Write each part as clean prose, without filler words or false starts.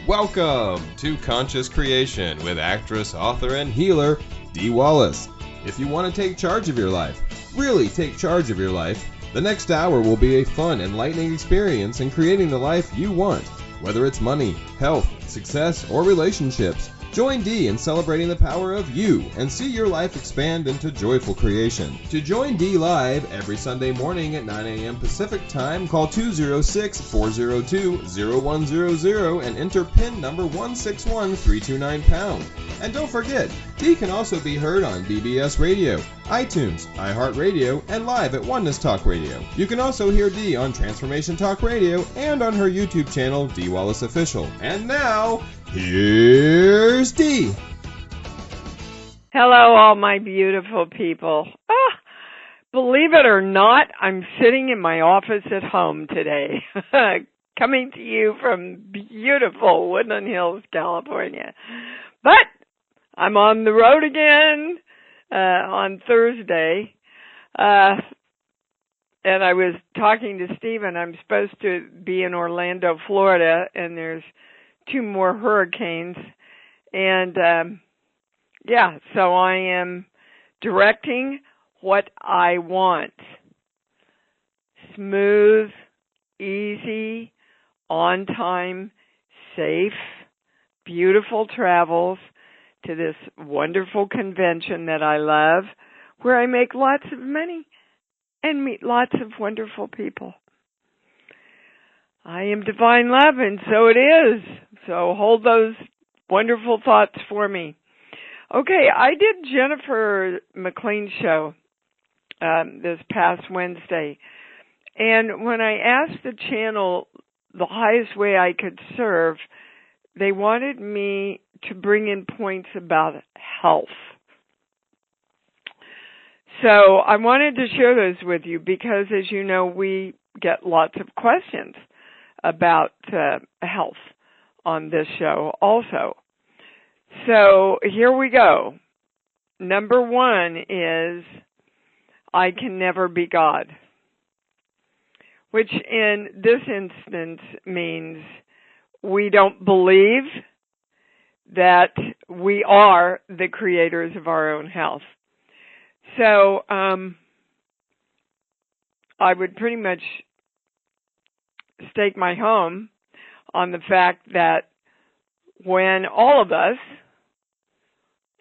Welcome to Conscious Creation with actress, author, and healer, Dee Wallace. If you want to take charge of your life, really take charge of your life, the next hour will be a fun, enlightening experience in creating the life you want. Whether it's money, health, success, or relationships, join Dee in celebrating the power of you and see your life expand into joyful creation. To join Dee live every Sunday morning at 9 a.m. Pacific Time, call 206-402-0100 and enter PIN number 161329#. And don't forget, Dee can also be heard on BBS Radio, iTunes, iHeartRadio, and live at Oneness Talk Radio. You can also hear Dee on Transformation Talk Radio and on her YouTube channel, Dee Wallace Official. And now, here's Dee. Hello, all my beautiful people. Believe it or not, I'm sitting in my office at home today, coming to you from beautiful Woodland Hills, California. But I'm on the road again on Thursday, and I was talking to Stephen. I'm supposed to be in Orlando, Florida, and there's 2 more hurricanes, and so I am directing what I want. Smooth, easy, on time, safe, beautiful travels to this wonderful convention that I love, where I make lots of money and meet lots of wonderful people. I am divine love, and so it is. So hold those wonderful thoughts for me. Okay, I did Jennifer McLean's show this past Wednesday, and when I asked the channel the highest way I could serve, they wanted me to bring in points about health. So I wanted to share those with you because, as you know, we get lots of questions about health on this show also. So here we go. Number 1 is, I can never be God, which in this instance means we don't believe that we are the creators of our own health. So I would pretty much stake my home on the fact that when all of us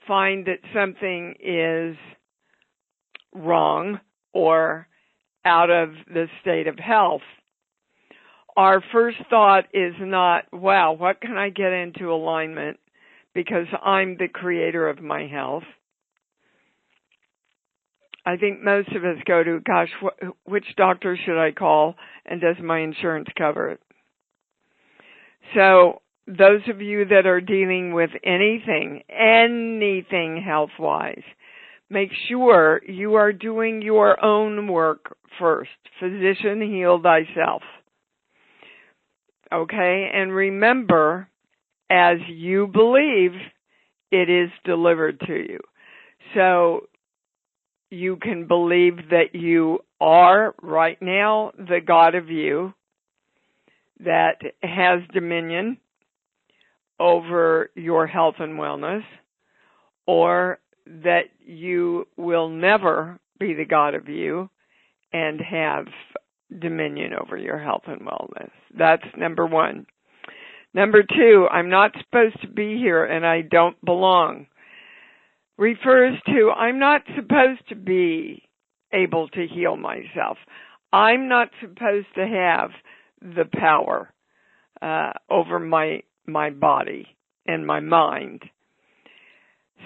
find that something is wrong or out of the state of health, our first thought is not, wow, what can I get into alignment because I'm the creator of my health? I think most of us go to, gosh, which doctor should I call, and does my insurance cover it? So those of you that are dealing with anything health-wise, make sure you are doing your own work first. Physician, heal thyself. Okay? And remember, as you believe, it is delivered to you. So you can believe that you are right now the God of you that has dominion over your health and wellness, or that you will never be the God of you and have dominion over your health and wellness. That's number 1. Number 2, I'm not supposed to be here and I don't belong, refers to I'm not supposed to be able to heal myself. I'm not supposed to have the power over my body and my mind.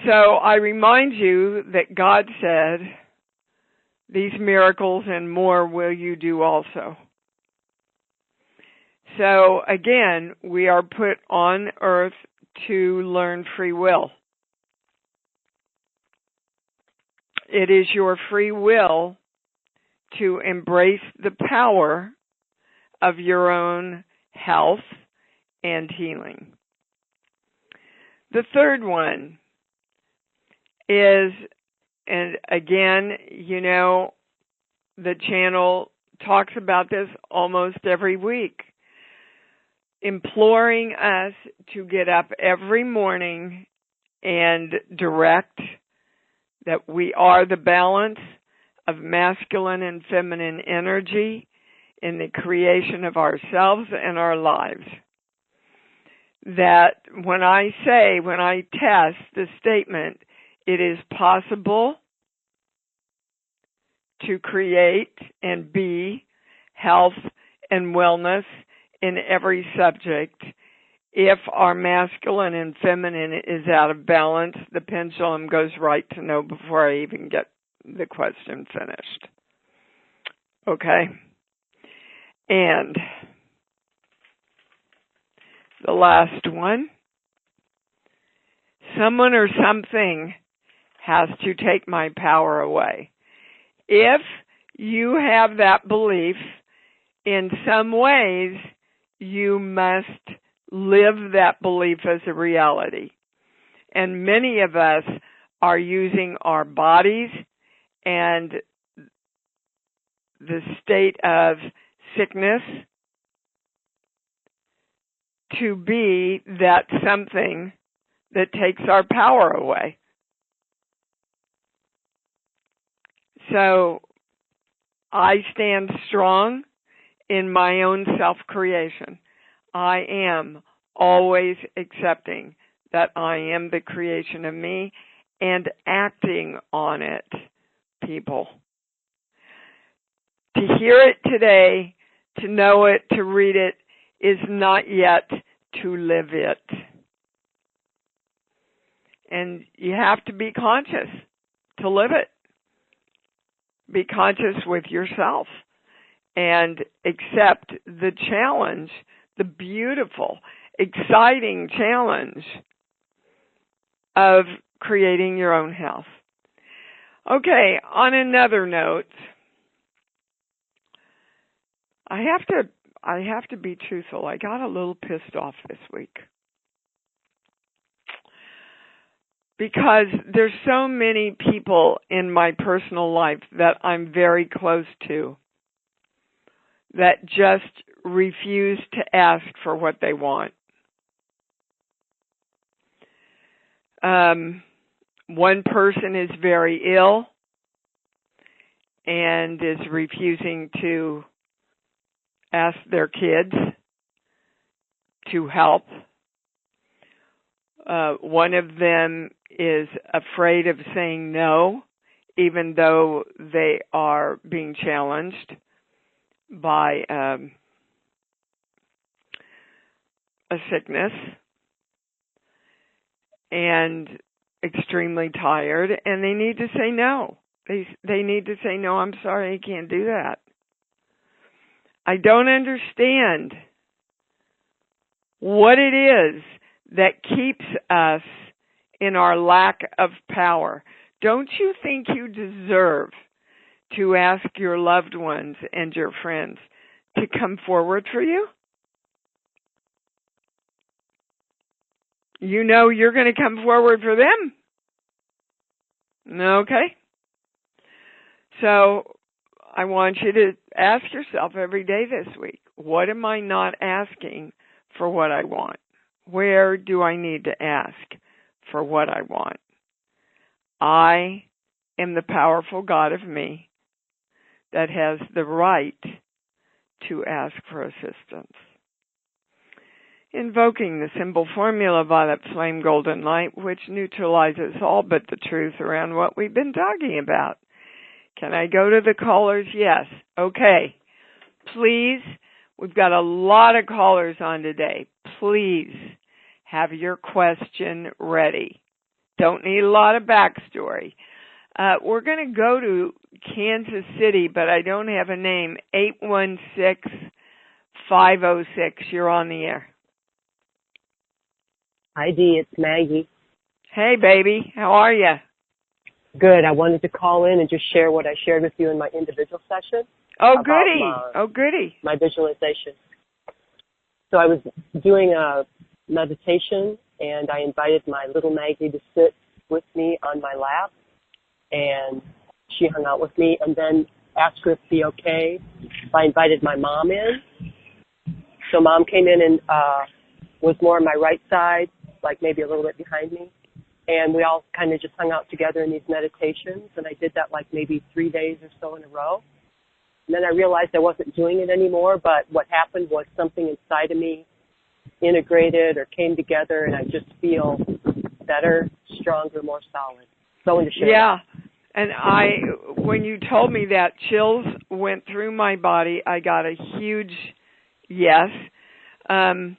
So I remind you that God said, these miracles and more will you do also. So again, we are put on earth to learn free will. It is your free will to embrace the power of your own health and healing. The third one is, and again, you know, the channel talks about this almost every week. imploring us to get up every morning and direct that we are the balance of masculine and feminine energy in the creation of ourselves and our lives. That when I test the statement, it is possible to create and be health and wellness in every subject. If our masculine and feminine is out of balance, the pendulum goes right to no before I even get the question finished. Okay? And the last one. Someone or something has to take my power away. If you have that belief, in some ways, you must live that belief as a reality. And many of us are using our bodies and the state of sickness to be that something that takes our power away. So I stand strong in my own self-creation. I am always accepting that I am the creation of me and acting on it, people. To hear it today, to know it, to read it, is not yet to live it. And you have to be conscious to live it. Be conscious with yourself and accept the challenge, the beautiful, exciting challenge of creating your own health. Okay, on another note, I have to be truthful. I got a little pissed off this week because there's so many people in my personal life that I'm very close to that just refuse to ask for what they want. One person is very ill and is refusing to ask their kids to help. One of them is afraid of saying no, even though they are being challenged by a sickness, and extremely tired, and they need to say no. They need to say, no, I'm sorry, I can't do that. I don't understand what it is that keeps us in our lack of power. Don't you think you deserve to ask your loved ones and your friends to come forward for you? You know you're going to come forward for them. Okay? So I want you to ask yourself every day this week, what am I not asking for what I want? Where do I need to ask for what I want? I am the powerful God of me that has the right to ask for assistance. Invoking the symbol formula violet flame golden light, which neutralizes all but the truth around what we've been talking about. Can I go to the callers? Yes. Okay. Please, we've got a lot of callers on today. Please have your question ready. Don't need a lot of backstory. We're going to go to Kansas City, but I don't have a name. 816-506. You're on the air. Hi, Dee. It's Maggie. Hey, baby. How are you? Good. I wanted to call in and just share what I shared with you in my individual session. Oh, goody. My visualization. So I was doing a meditation, and I invited my little Maggie to sit with me on my lap, and she hung out with me, and then asked her if it'd be okay if I invited my mom in. So Mom came in and was more on my right side, like maybe a little bit behind me. And we all kind of just hung out together in these meditations. And I did that like maybe 3 days or so in a row. And then I realized I wasn't doing it anymore, but what happened was something inside of me integrated or came together, and I just feel better, stronger, more solid. So into shape. Yeah. And when you told me that, chills went through my body. I got a huge yes. And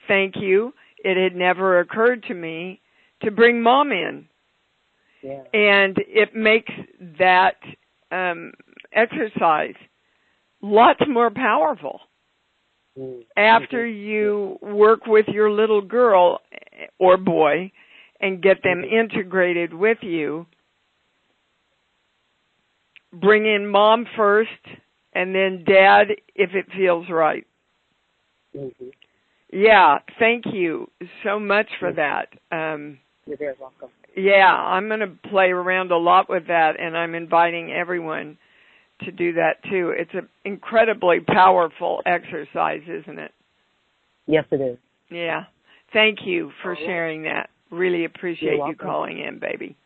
thank you. It had never occurred to me to bring Mom in. Yeah. And it makes that exercise lots more powerful. After you work with your little girl or boy and get them integrated with you, bring in Mom first and then Dad if it feels right. Mm-hmm. Yeah, thank you so much for that. You're very welcome. Yeah, I'm going to play around a lot with that, and I'm inviting everyone to do that too. It's an incredibly powerful exercise, isn't it? Yes, it is. Yeah. Thank you for sharing that. Really appreciate you calling in, baby.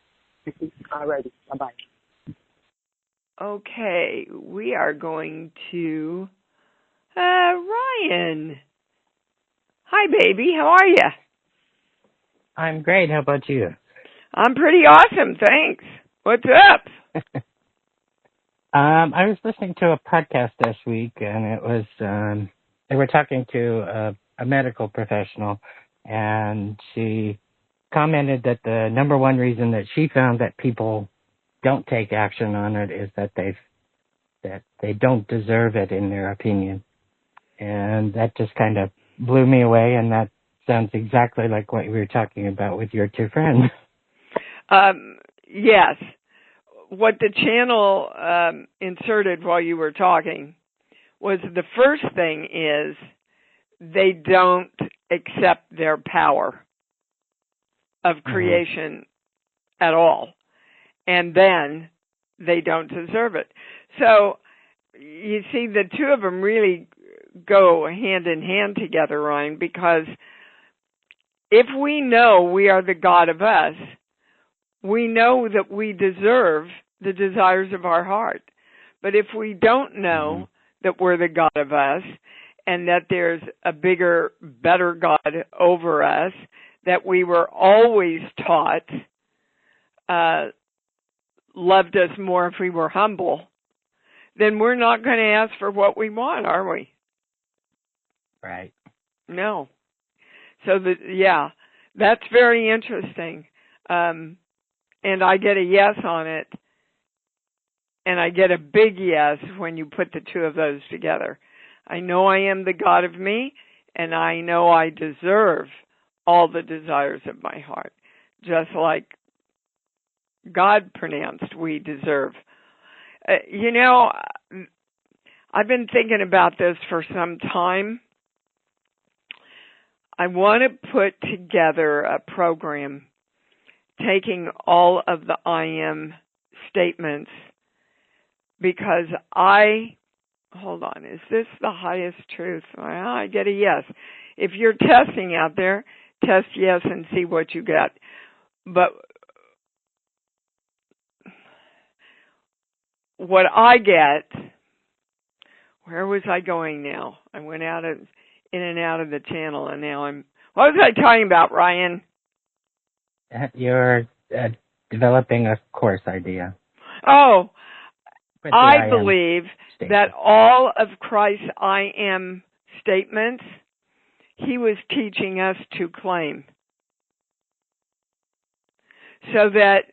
All righty. Bye-bye. Okay, we are going to Ryan. Hi, baby. How are you? I'm great. How about you? I'm pretty awesome, thanks. What's up? I was listening to a podcast this week, and it was they were talking to a medical professional, and she commented that the number one reason that she found that people don't take action on it is that they don't deserve it, in their opinion. And that just kind of blew me away, and that sounds exactly like what you were talking about with your two friends. Yes. What the channel inserted while you were talking was the first thing is they don't accept their power of creation at all. And then they don't deserve it. So you see, the two of them really go hand in hand together, Ryan, because if we know we are the God of us, we know that we deserve the desires of our heart. But if we don't know that we're the God of us and that there's a bigger, better God over us, that we were always taught loved us more if we were humble, then we're not going to ask for what we want, are we? Right. No. So, that's very interesting. And I get a yes on it, and I get a big yes when you put the two of those together. I know I am the God of me, and I know I deserve all the desires of my heart, just like God pronounced we deserve. I've been thinking about this for some time. I want to put together a program taking all of the I am statements, because hold on, is this the highest truth? Well, I get a yes. If you're testing out there, test yes and see what you get. But what I get, where was I going now? I went in and out of the channel, and now what was I talking about, Ryan? You're developing a course idea. Oh, I believe that all of Christ's I am statements, he was teaching us to claim. So that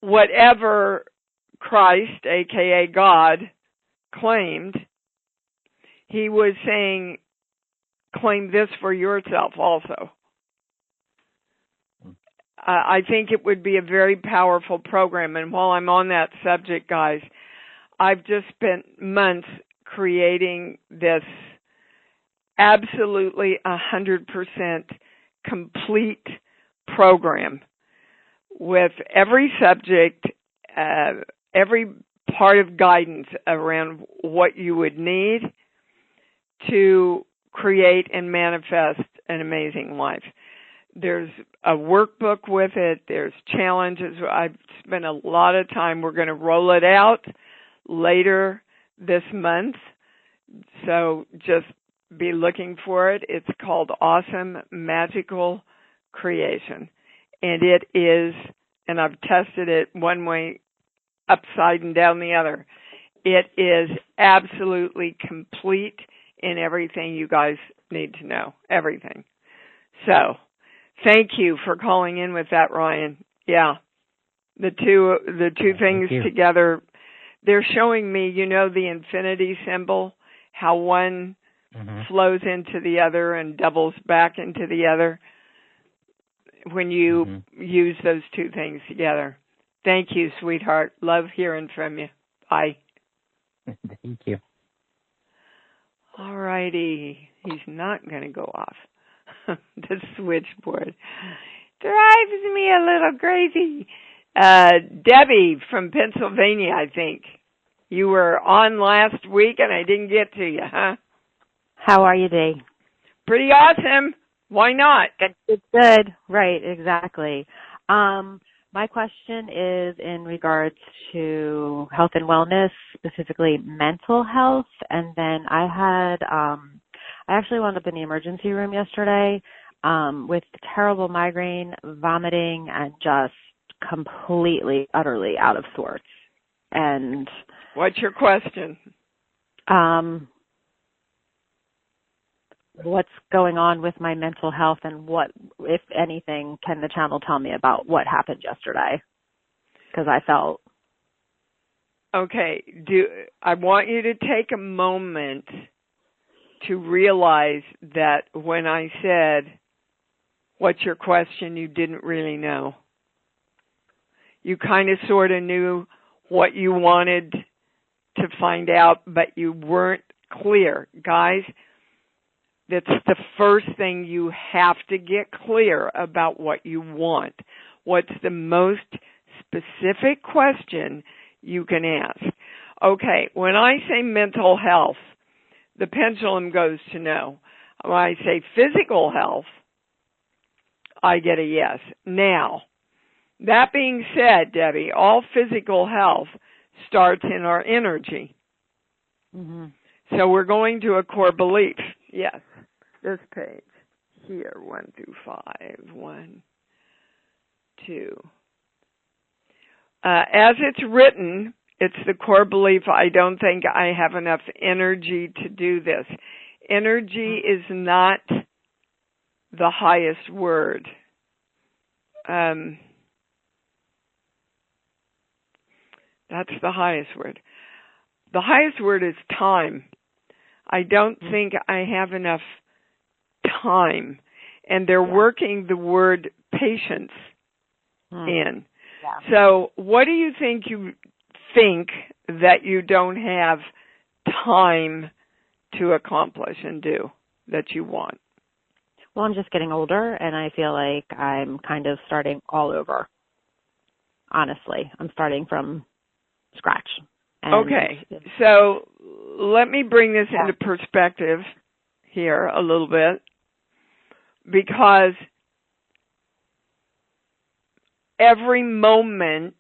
whatever Christ, aka God, claimed, he was saying, claim this for yourself also. I think it would be a very powerful program. And while I'm on that subject, guys, I've just spent months creating this absolutely 100% complete program with every subject, every part of guidance around what you would need to create and manifest an amazing life. There's a workbook with it. There's challenges. I've spent a lot of time. We're going to roll it out later this month. So just be looking for it. It's called Awesome Magical Creation. And it is, and I've tested it one way upside and down the other. It is absolutely complete in everything you guys need to know. Everything. So, thank you for calling in with that, Ryan. Yeah. The two things together, they're showing me, the infinity symbol, how one flows into the other and doubles back into the other when you use those two things together. Thank you, sweetheart. Love hearing from you. Bye. Thank you. All righty. He's not going to go off. The switchboard drives me a little crazy. Debbie from Pennsylvania, I think. You were on last week and I didn't get to you, huh? How are you, Dee? Pretty awesome. Why not? It's good. Right, exactly. My question is in regards to health and wellness, specifically mental health. And then I actually wound up in the emergency room yesterday with terrible migraine, vomiting, and just completely, utterly out of sorts. And what's your question? What's going on with my mental health, and what, if anything, can the channel tell me about what happened yesterday? Because I felt... Okay, I want you to take a moment to realize that when I said, what's your question, you didn't really know. You kind of sort of knew what you wanted to find out, but you weren't clear. Guys, that's the first thing you have to get clear about what you want. What's the most specific question you can ask? Okay, when I say mental health, the pendulum goes to no. When I say physical health, I get a yes. Now, that being said, Debbie, all physical health starts in our energy. Mm-hmm. So we're going to a core belief. Yes. This page here, 1 through 5. 1, 2. As it's written, it's the core belief, I don't think I have enough energy to do this. Energy is not the highest word. That's the highest word. The highest word is time. I don't think I have enough time. And they're working the word patience in. Yeah. So what do you think that you don't have time to accomplish and do that you want? Well, I'm just getting older, and I feel like I'm kind of starting all over. Honestly, I'm starting from scratch. And okay, so let me bring this into perspective here a little bit, because every moment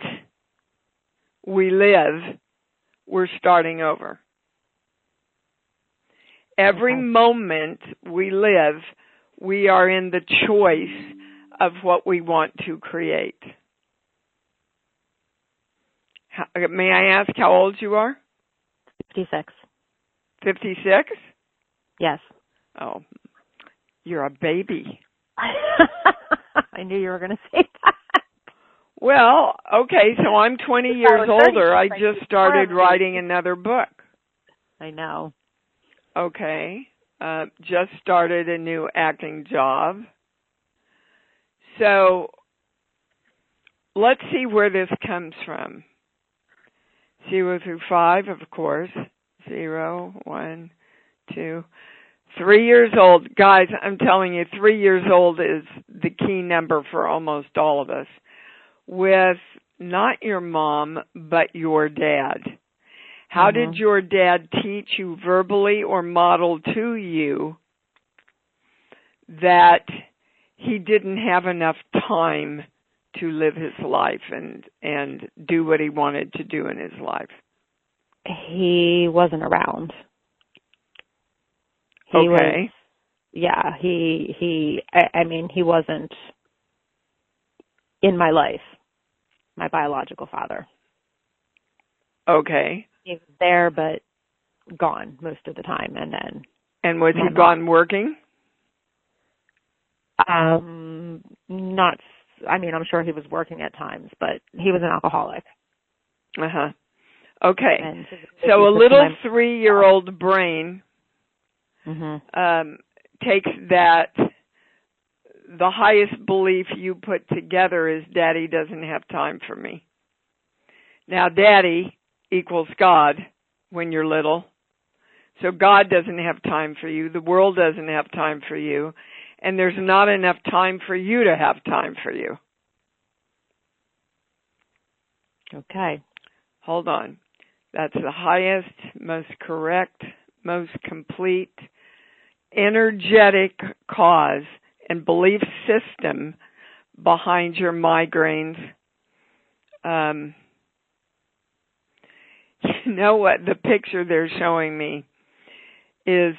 we live, we're starting over. Every moment we live, we are in the choice of what we want to create. May I ask how old you are? 56. 56? Yes. Oh, you're a baby. I knew you were going to say that. Well, okay, so I'm 20 years older. I just started writing another book. I know. Okay. Just started a new acting job. So let's see where this comes from. 0 through 5, of course. 0, 1, 2, 3 years old. Guys, I'm telling you, 3 years old is the key number for almost all of us. With not your mom, but your dad. How did your dad teach you verbally or model to you that he didn't have enough time to live his life and do what he wanted to do in his life? He wasn't around. He okay. I mean, he wasn't in my life, my biological father. Okay. He was there, but gone most of the time. And was he gone working? Not, I mean, I'm sure he was working at times, but he was an alcoholic. Uh-huh. Okay. And so a little 3-year-old brain takes that, the highest belief you put together is Daddy doesn't have time for me. Now, Daddy equals God when you're little. So God doesn't have time for you. The world doesn't have time for you. And there's not enough time for you to have time for you. Okay. Hold on. That's the highest, most correct, most complete, energetic cause and belief system behind your migraines. You know what? The picture they're showing me is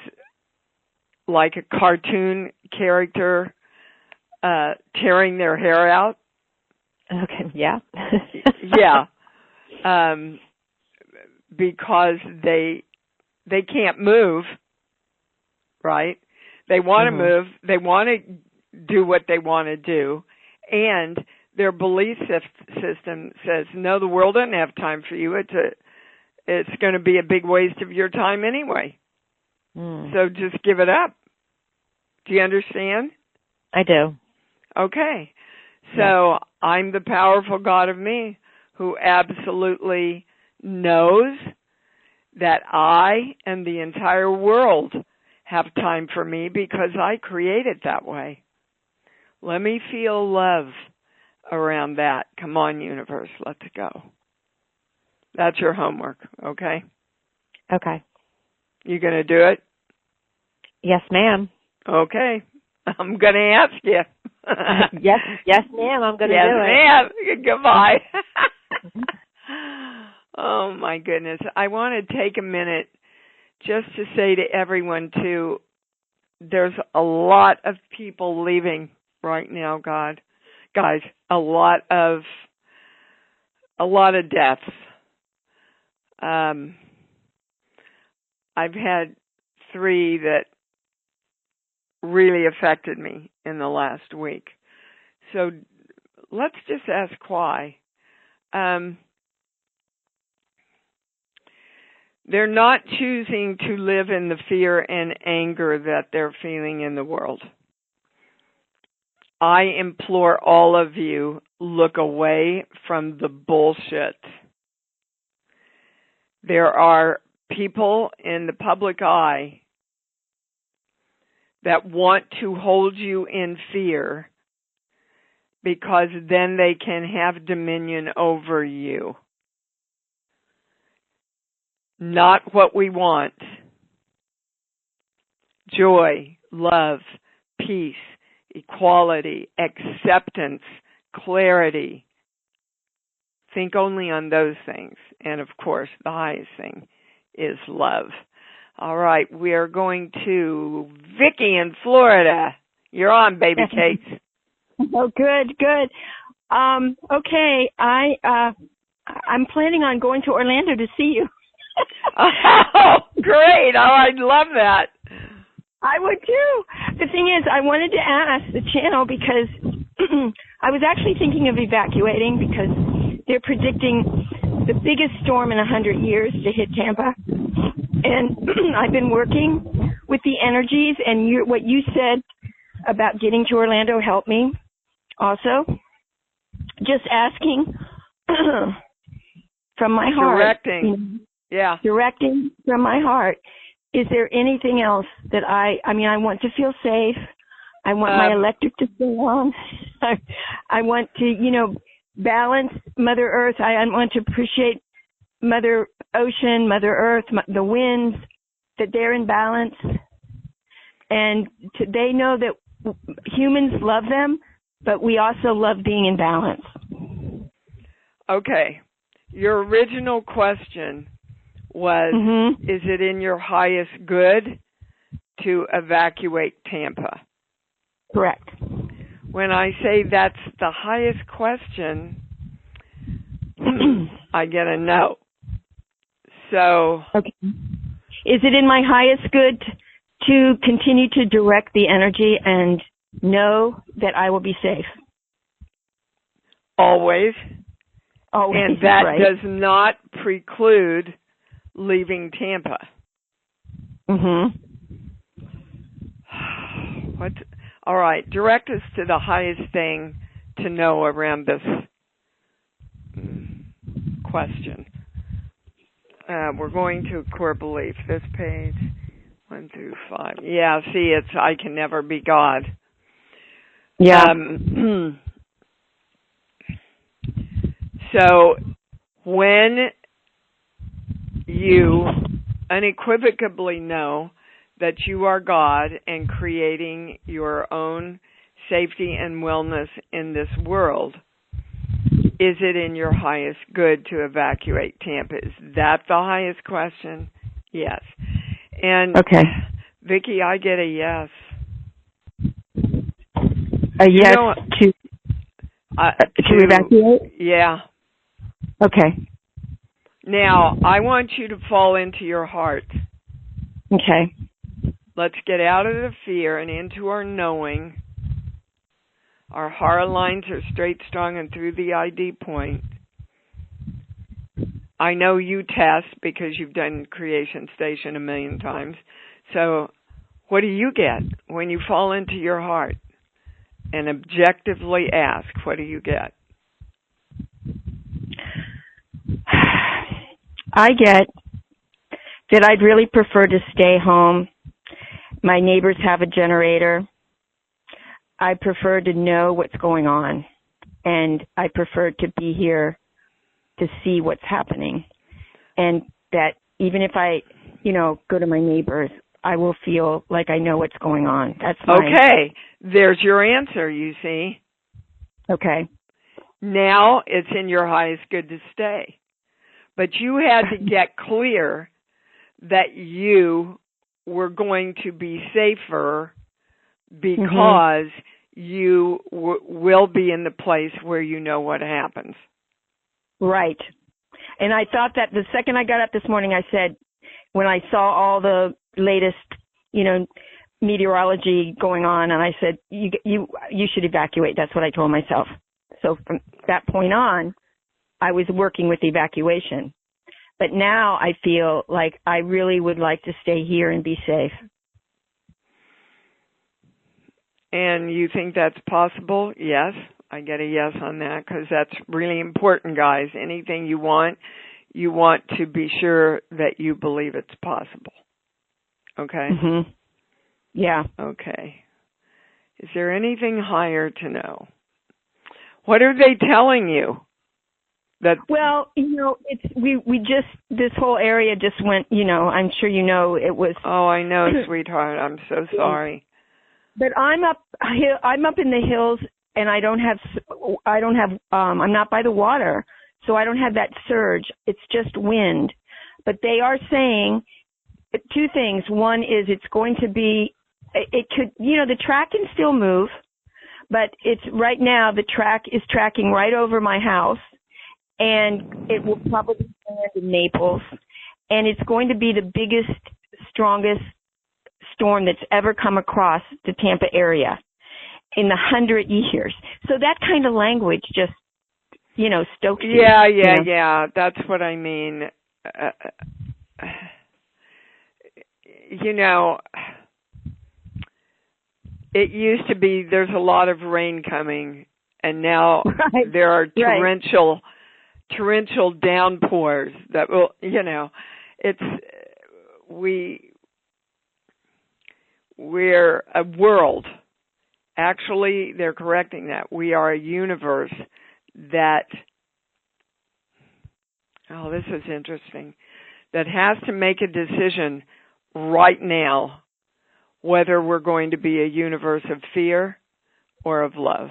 like a cartoon character tearing their hair out. Okay, yeah. Yeah. Because they can't move, right? They want to move. They want to do what they want to do. And their belief system says, no, the world doesn't have time for you. It's going to be a big waste of your time anyway. So just give it up. Do you understand? I do. Okay. So I'm the powerful God of me who absolutely knows that I and the entire world have time for me because I create it that way. Let me feel love around that. Come on, universe, let's go. That's your homework, okay? Okay. You going to do it? Yes, ma'am. Okay. I'm going to ask you. Yes, ma'am, I'm going to do it. Yes, ma'am. Goodbye. Oh, my goodness. I want to take a minute just to say to everyone, too, there's a lot of people leaving right now, guys, a lot of deaths. I've had 3 that really affected me in the last week. So let's just ask why. They're not choosing to live in the fear and anger that they're feeling in the world. I implore all of you, look away from the bullshit. There are people in the public eye that want to hold you in fear because then they can have dominion over you. Not what we want. Joy, love, peace, equality, acceptance, clarity. Think only on those things. And of course, the highest thing is love. All right, we are going to Vicky in Florida. You're on, baby cakes. Oh, good. Okay, I'm planning on going to Orlando to see you. Oh, great. Oh, I'd love that. I would too. The thing is, I wanted to ask the channel because I was actually thinking of evacuating because they're predicting the biggest storm in 100 years to hit Tampa. And I've been working with the energies, and what you said about getting to Orlando helped me also. Just asking from my heart. Directing. Yeah. Directing from my heart. Is there anything else that I want to feel safe. I want my electric to stay on. I want to, balance Mother Earth. I want to appreciate Mother ocean, Mother Earth, the winds, that they're in balance. And they know that humans love them, but we also love being in balance. Okay. Your original question was, is it in your highest good to evacuate Tampa? Correct. When I say that's the highest question, I get a no. So, okay. Is it in my highest good to continue to direct the energy and know that I will be safe? Always. Always. And that right. does not preclude leaving Tampa. What? All right. Direct us to the highest thing to know around this question. We're going to core belief. This page, 1 through 5. Yeah, see, it's I can never be God. Yeah. So when you unequivocally know that you are God and creating your own safety and wellness in this world, is it in your highest good to evacuate Tampa? Is that the highest question? Yes. And okay. Vicki, I get a yes. A yes to evacuate? Yeah. Okay. Now, I want you to fall into your heart. Okay. Let's get out of the fear and into our knowing. Our heart lines are straight, strong, and through the ID point. I know you test because you've done Creation Station 1,000,000 times. So what do you get when you fall into your heart and objectively ask, what do you get? I get that I'd really prefer to stay home. My neighbors have a generator. I prefer to know what's going on, and I prefer to be here to see what's happening. And that even if I, go to my neighbors, I will feel like I know what's going on. That's okay. There's your answer, you see. Okay. Now it's in your highest good to stay. But you had to get clear that you were going to be safer because you will be in the place where you know what happens. Right. And I thought that the second I got up this morning, I said, when I saw all the latest, meteorology going on, and I said, you should evacuate. That's what I told myself. So from that point on, I was working with evacuation. But now I feel like I really would like to stay here and be safe. And you think that's possible? Yes. I get a yes on that because that's really important, guys. Anything you want to be sure that you believe it's possible. Okay? Yeah. Okay. Is there anything higher to know? What are they telling you? Well, it's we just this whole area just went. I'm sure it was. Oh, I know, sweetheart. I'm so sorry. But I'm up in the hills, and I'm not by the water, so I don't have that surge. It's just wind. But they are saying two things. One is it's going to be. It could, the track can still move, but it's right now the track is tracking right over my house. And it will probably land in Naples. And it's going to be the biggest, strongest storm that's ever come across the Tampa area in the 100 years. So that kind of language just, stokes you. Yeah. That's what I mean. It used to be there's a lot of rain coming, and now there are torrential downpours that will, we're a world. Actually, they're correcting that. We are a universe that, this is interesting. that has to make a decision right now whether we're going to be a universe of fear or of love.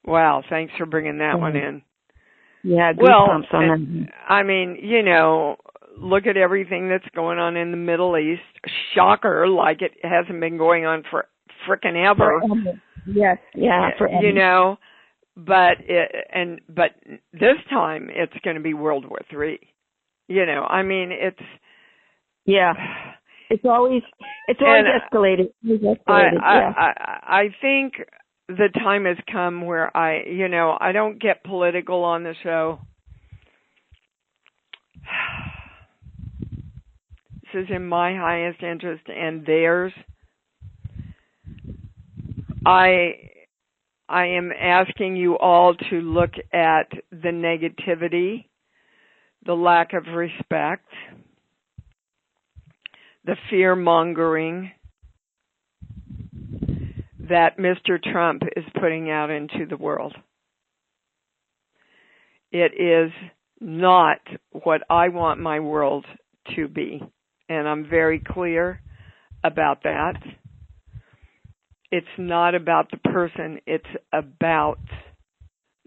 Wow, thanks for bringing that one in. Yeah, goosebumps on that. I mean, you know, look at everything that's going on in the Middle East. Shocker, like it hasn't been going on for frickin' ever. Yes, yeah, forever. You know, but this time it's going to be World War III. You know, I mean, it's always escalated. I think the time has come where I don't get political on the show. This is in my highest interest and theirs. I am asking you all to look at the negativity, the lack of respect, the fear-mongering that Mr. Trump is putting out into the world. It is not what I want my world to be, and I'm very clear about that. It's not about the person, it's about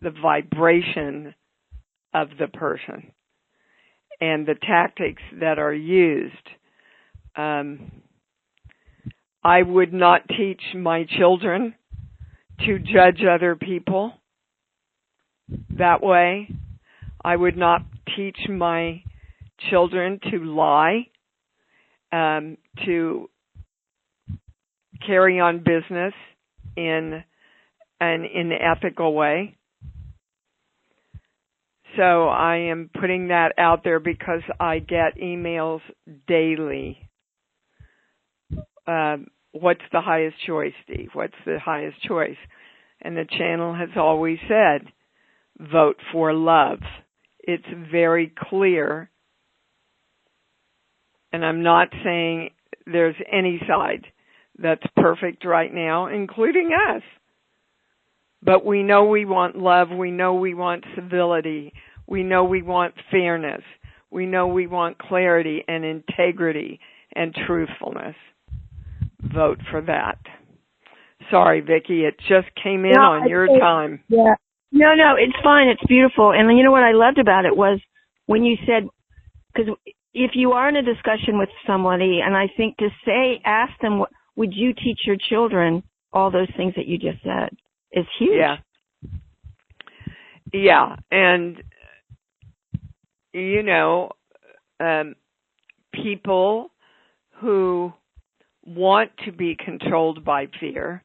the vibration of the person and the tactics that are used. I would not teach my children to judge other people that way. I would not teach my children to lie, to carry on business in an unethical way. So I am putting that out there because I get emails daily. What's the highest choice, Steve? What's the highest choice? And the channel has always said, vote for love. It's very clear. And I'm not saying there's any side that's perfect right now, including us. But we know we want love. We know we want civility. We know we want fairness. We know we want clarity and integrity and truthfulness. Vote for that. Sorry, Vicki, it just came in on your time. Yeah. No, it's fine. It's beautiful. And you know what I loved about it was when you said, because if you are in a discussion with somebody, and I think to ask them, would you teach your children all those things that you just said is huge. Yeah. And, you know, people who want to be controlled by fear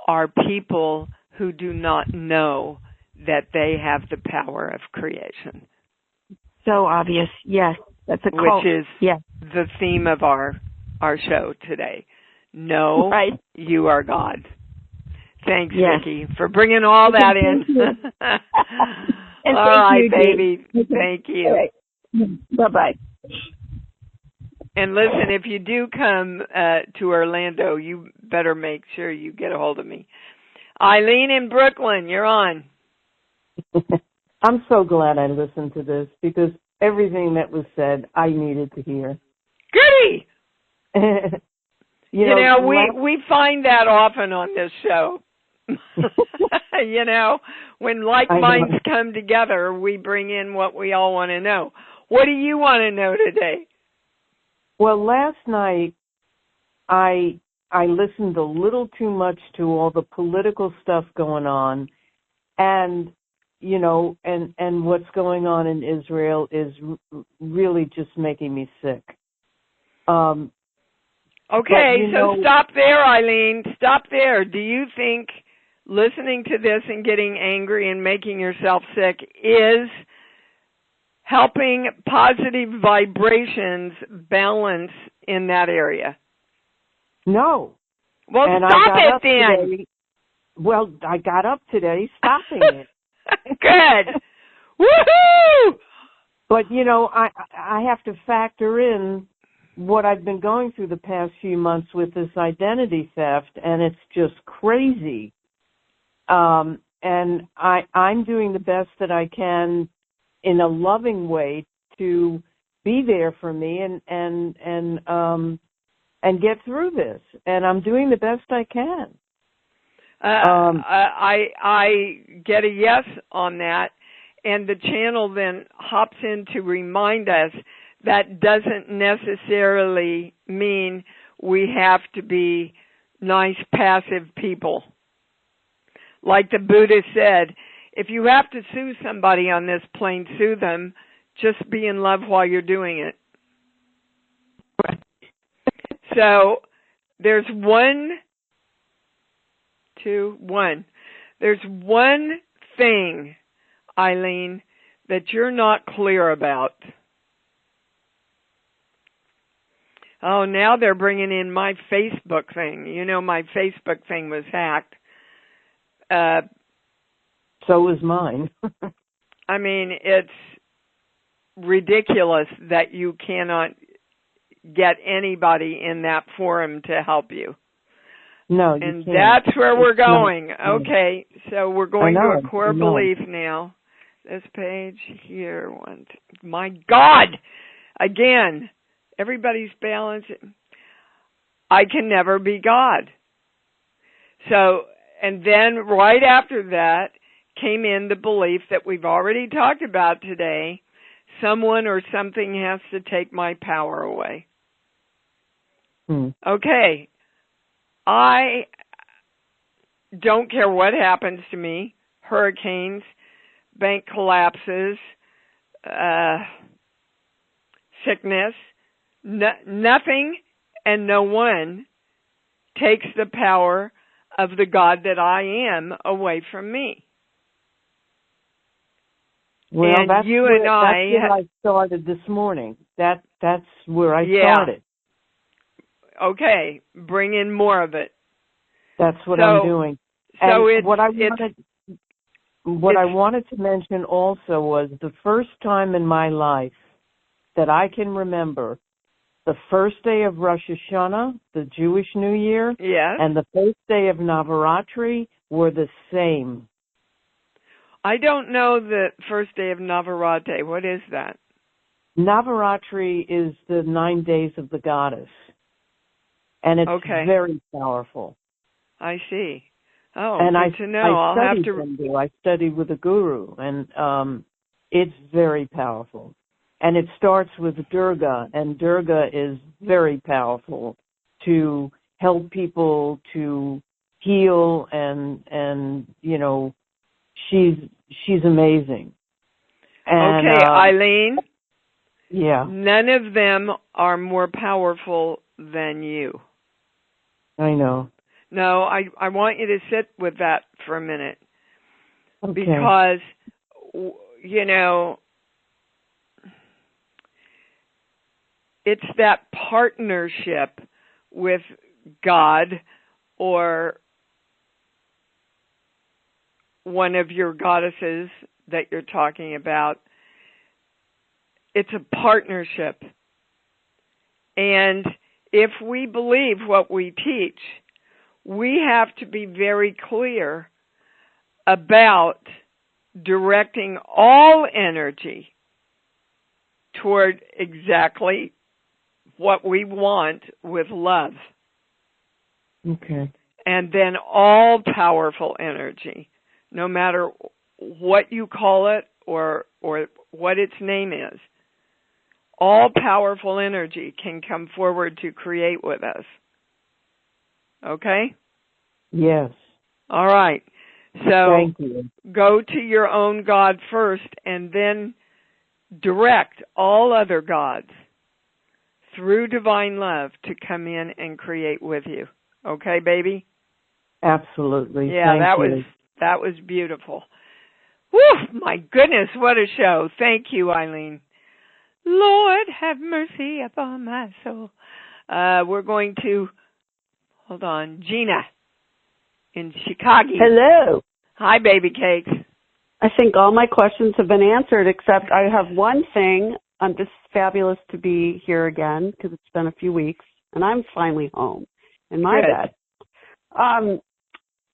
are people who do not know that they have the power of creation. So obvious. Yes. That's a cult. Which is the theme of our show today. No, you are God. Thanks, Vicki, for bringing all that in. And all right, baby. Thank you. Right. Bye-bye. And listen, if you do come to Orlando, you better make sure you get a hold of me. Eileen in Brooklyn, you're on. I'm so glad I listened to this because everything that was said, I needed to hear. Goody! you know, we find that often on this show. You know, when like minds come together, we bring in what we all want to know. What do you want to know today? Well, last night I listened a little too much to all the political stuff going on, and you know, and what's going on in Israel is really just making me sick. Okay, so stop there, Eileen. Stop there. Do you think listening to this and getting angry and making yourself sick is helping positive vibrations balance in that area? No. Well, stop it then. Today. Well, I got up today stopping it. Good. Woohoo! But, you know, I have to factor in what I've been going through the past few months with this identity theft, and it's just crazy. And I'm doing the best that I can in a loving way to be there for me and get through this. And I'm doing the best I can. I get a yes on that, and the channel then hops in to remind us that doesn't necessarily mean we have to be nice, passive people. Like the Buddha said, if you have to sue somebody on this plane, sue them. Just be in love while you're doing it. So there's one. There's one thing, Eileen, that you're not clear about. Oh, now they're bringing in my Facebook thing. You know, my Facebook thing was hacked. So was mine. I mean, it's ridiculous that you cannot get anybody in that forum to help you. No, you and can't. That's where we're It's not. going. Okay, so we're going to a core belief now. This page here. My God! Again, everybody's balancing. I can never be God. So, and then right after that came in the belief that we've already talked about today. Someone or something has to take my power away. Okay. I don't care what happens to me. Hurricanes, bank collapses, sickness. Nothing and no one takes the power of the God that I am away from me. Well, and that's you where, and I, that's where I started this morning. That's where I started. Okay, bring in more of it. That's what I'm doing. And so what I wanted to mention also was the first time in my life that I can remember the first day of Rosh Hashanah, the Jewish New Year, and the first day of Navaratri were the same. I don't know the first day of Navaratri. What is that? Navaratri is the 9 days of the goddess. And it's very powerful. I see. Oh, and good to know. I'll have to. I studied with a guru, and it's very powerful. And it starts with Durga, and Durga is very powerful to help people to heal, and you know, she's amazing. And, okay, Eileen. Yeah. None of them are more powerful than you. I know. No, I want you to sit with that for a minute. Okay. Because, you know, it's that partnership with God or one of your goddesses that you're talking about. It's a partnership. And if we believe what we teach, we have to be very clear about directing all energy toward exactly what we want with love. Okay. And then all powerful energy, no matter what you call it or what its name is, all powerful energy can come forward to create with us. Okay? Yes. All right. So thank you. Go to your own God first and then direct all other gods through divine love to come in and create with you. Okay, baby? Absolutely. Yeah, thank that was beautiful. Whew, my goodness, what a show. Thank you, Eileen. Lord, have mercy upon my soul. We're going to, hold on, Gina in Chicago. Hello. Hi, baby cakes. I think all my questions have been answered, except I have one thing. I'm just fabulous to be here again because it's been a few weeks, and I'm finally home in my bed.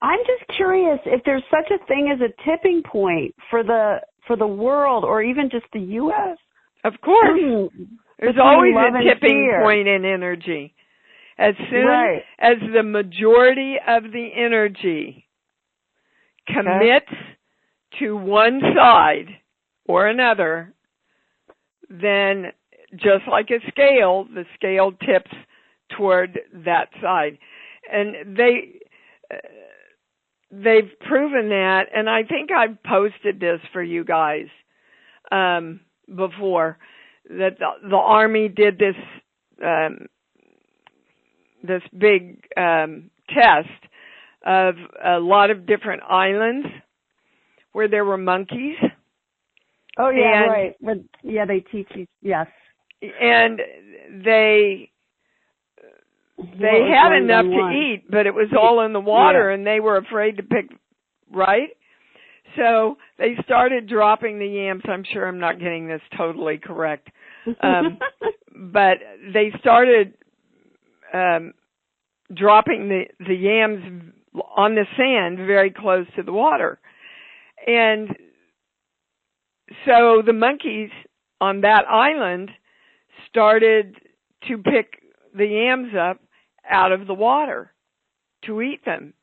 I'm just curious if there's such a thing as a tipping point for the for the world or even just the U.S.? Of course. There's Between always love a and tipping fear. point in energy. As soon Right. as the majority of the energy commits to one side or another, then just like a scale, the scale tips toward that side. And they've proven that, and I think I've posted this for you guys before, that the Army did this this big test of a lot of different islands where there were monkeys. Oh, yeah, And, right. But, yeah, they teach you, yes. And they had enough to eat, but it was all in the water, and they were afraid to pick, right? So they started dropping the yams. I'm sure I'm not getting this totally correct. But they started dropping the yams on the sand very close to the water. And so the monkeys on that island started to pick the yams up out of the water to eat them.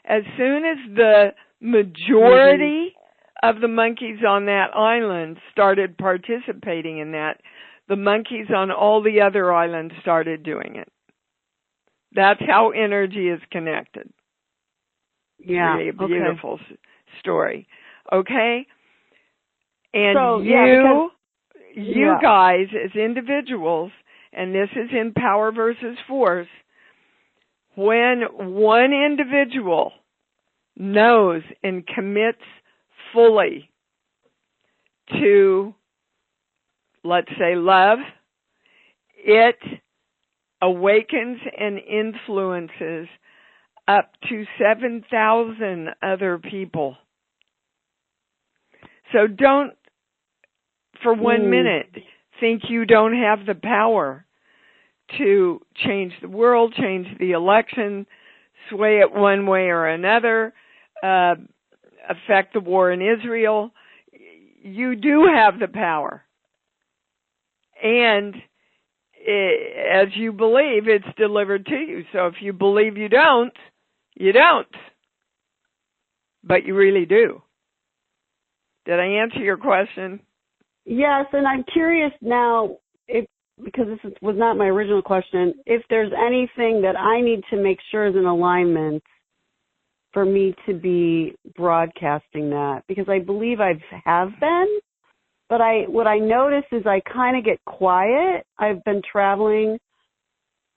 As soon as the majority of the monkeys on that island started participating in that, the monkeys on all the other islands started doing it. That's how energy is connected. Yeah. Really a beautiful story. Okay? And so, you guys as individuals, and this is in Power versus Force, when one individual knows and commits fully to, let's say, love, it awakens and influences up to 7,000 other people. So don't, for 1 minute, think you don't have the power to change the world, change the election, sway it one way or another, affect the war in Israel. You do have the power. And as you believe, it's delivered to you. So if you believe you don't, you don't. But you really do. Did I answer your question? Yes, and I'm curious now, because this was not my original question, if there's anything that I need to make sure is in alignment for me to be broadcasting that, because I believe I have been, but what I notice is I kind of get quiet. I've been traveling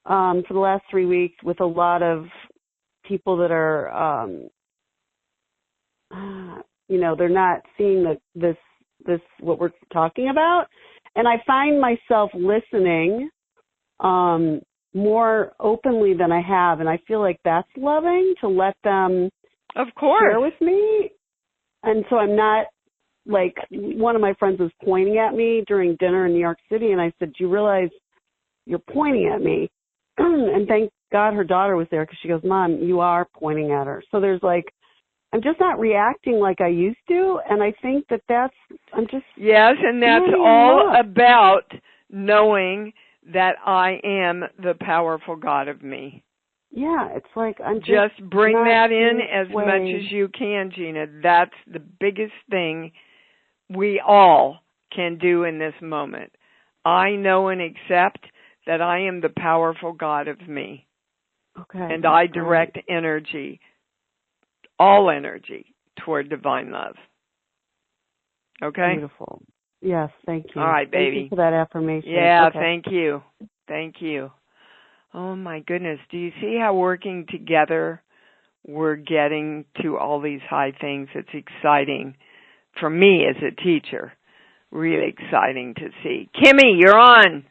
for the last 3 weeks with a lot of people that are, they're not seeing this what we're talking about. And I find myself listening more openly than I have, and I feel like that's loving, to let them share with me. And so I'm not, like, one of my friends was pointing at me during dinner in New York City, and I said, do you realize you're pointing at me? And thank God her daughter was there, because she goes, Mom, you are pointing at her. So there's like, I'm just not reacting like I used to, and I think I'm just... Yes, and that's all about knowing that I am the powerful God of me. Yeah, it's like I'm just bring that in as way. much as you can, Gina. That's the biggest thing we all can do in this moment. I know and accept that I am the powerful God of me. Okay. And I direct energy, all energy, toward divine love. Okay? Beautiful. Yes, thank you. All right, baby. Thank you for that affirmation. Yeah, okay. Thank you. Thank you. Oh, my goodness. Do you see how working together we're getting to all these high things? It's exciting for me as a teacher. Really exciting to see. Kimmy, you're on.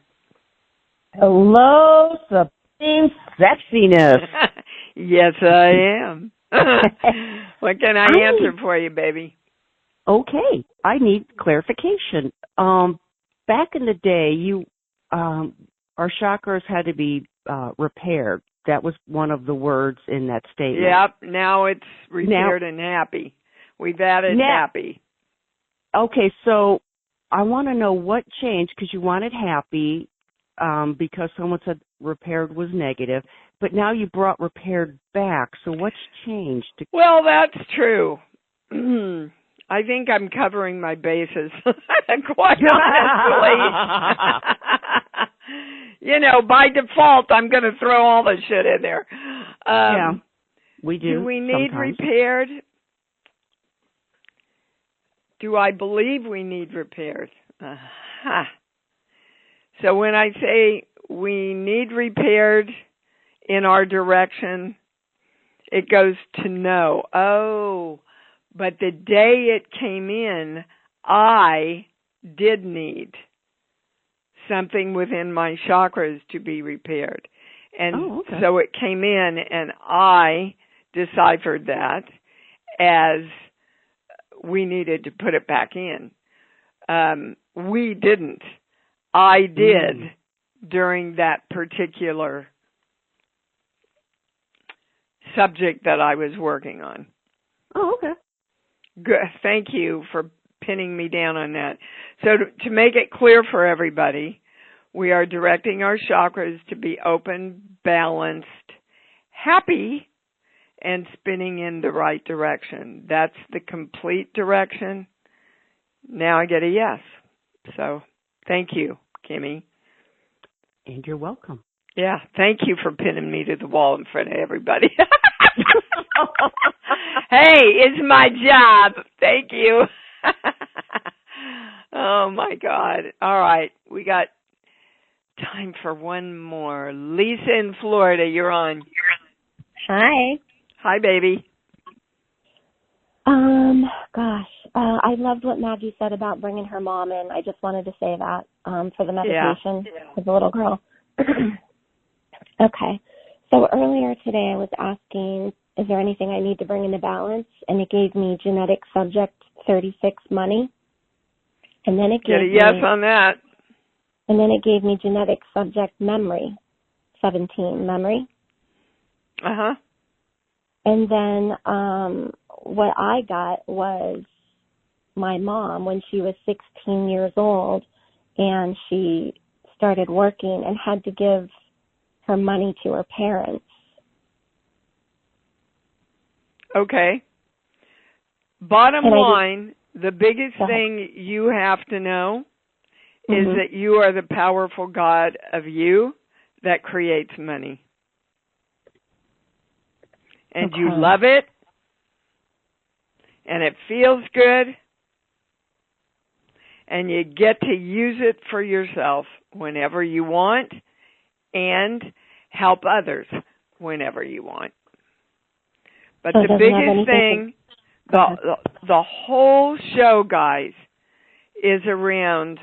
Hello, Supreme Sexiness. Yes, I am. What can I answer for you, baby? Okay, I need clarification. Back in the day, our chakras had to be repaired. That was one of the words in that statement. Yep, now it's repaired and happy. We've added happy. Okay, so I want to know what changed because you wanted happy because someone said repaired was negative, but now you brought repaired back. So what's changed? Well, that's true. I think I'm covering my bases, quite honestly. By default, I'm going to throw all the shit in there. Yeah, we do. Do we need sometimes. repaired? Do I believe we need repaired? So when I say we need repaired in our direction, it goes to no. Oh, but the day it came in, I did need something within my chakras to be repaired. And so it came in, and I deciphered that as we needed to put it back in. We didn't. I did during that particular subject that I was working on. Oh, okay. Good. Thank you for pinning me down on that. So to make it clear for everybody, we are directing our chakras to be open, balanced, happy, and spinning in the right direction. That's the complete direction. Now I get a yes. So thank you, Kimmy. And you're welcome. Yeah, thank you for pinning me to the wall in front of everybody. Hey, it's my job. Thank you. Oh, my God. All right, we got time for one more. Lisa in Florida, you're on. Hi. Hi, baby. I loved what Maggie said about bringing her mom in. I just wanted to say that for the meditation for the little girl. Okay. So earlier today I was asking, is there anything I need to bring into balance? And it gave me genetic subject 36 money. And then it gave Get a yes on that. And then it gave me genetic subject memory 17 memory. Uh-huh. And then what I got was my mom when she was 16 years old, and she started working and had to give her money to her parents. Okay. Bottom line, the biggest thing you have to know is that you are the powerful God of you that creates money. And you love it, and it feels good, and you get to use it for yourself whenever you want and help others whenever you want. But the biggest thing, the whole show, guys, is around,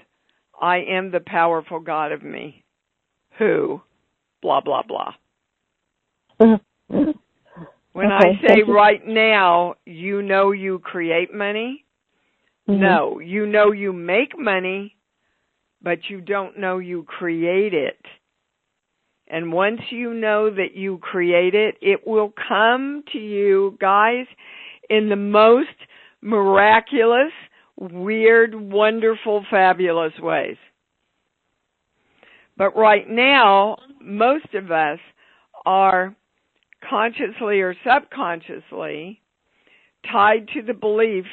I am the powerful God of me, who, blah, blah, blah. When I say right now, you know you create money, no, you know you make money, but you don't know you create it. And once you know that you create it, it will come to you, guys, in the most miraculous, weird, wonderful, fabulous ways. But right now, most of us are consciously or subconsciously tied to the belief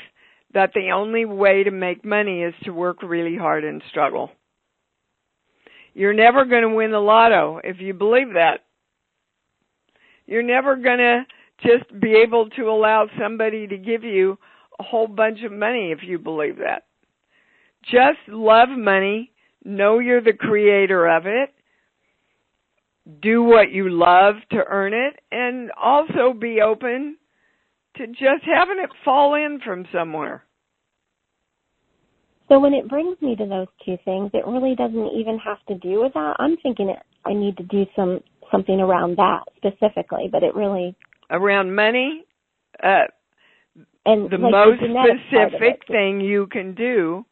that the only way to make money is to work really hard and struggle. You're never going to win the lotto if you believe that. You're never going to just be able to allow somebody to give you a whole bunch of money if you believe that. Just love money, know you're the creator of it, do what you love to earn it, and also be open to just having it fall in from somewhere. So when it brings me to those two things, it really doesn't even have to do with that. I'm thinking I need to do something around that specifically, but it really... Around money? And the most specific thing you can do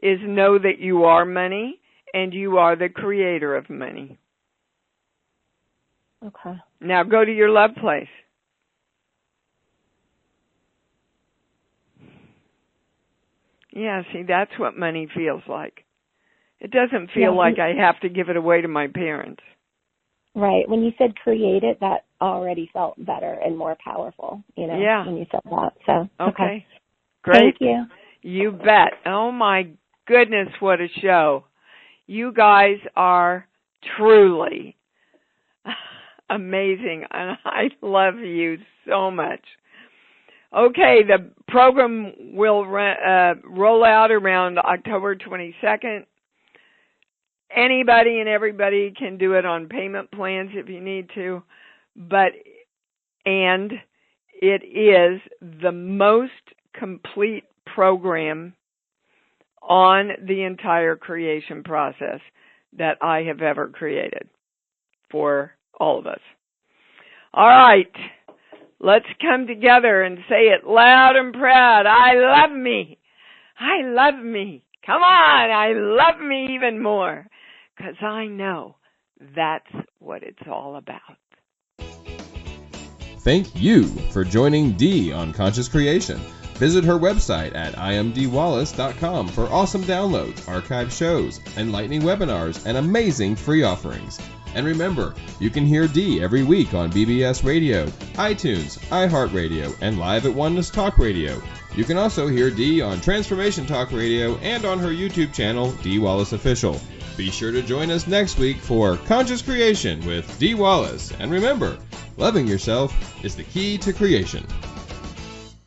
is know that you are money and you are the creator of money. Okay. Now go to your love place. Yeah, see, that's what money feels like. It doesn't feel like I have to give it away to my parents. Right. When you said create it, that already felt better and more powerful, you know, when you said that. So, okay. Great. Thank you. You bet. Oh, my goodness, what a show. You guys are truly amazing, and I love you so much. Okay, the program will roll out around October 22nd. Anybody and everybody can do it on payment plans if you need to, and it is the most complete program on the entire creation process that I have ever created for all of us. All right. Let's come together and say it loud and proud. I love me. I love me. Come on. I love me even more. Because I know that's what it's all about. Thank you for joining Dee on Conscious Creation. Visit her website at imdwallace.com for awesome downloads, archived shows, enlightening webinars, and amazing free offerings. And remember, you can hear Dee every week on BBS Radio, iTunes, iHeartRadio, and live at Oneness Talk Radio. You can also hear Dee on Transformation Talk Radio and on her YouTube channel, Dee Wallace Official. Be sure to join us next week for Conscious Creation with Dee Wallace. And remember, loving yourself is the key to creation.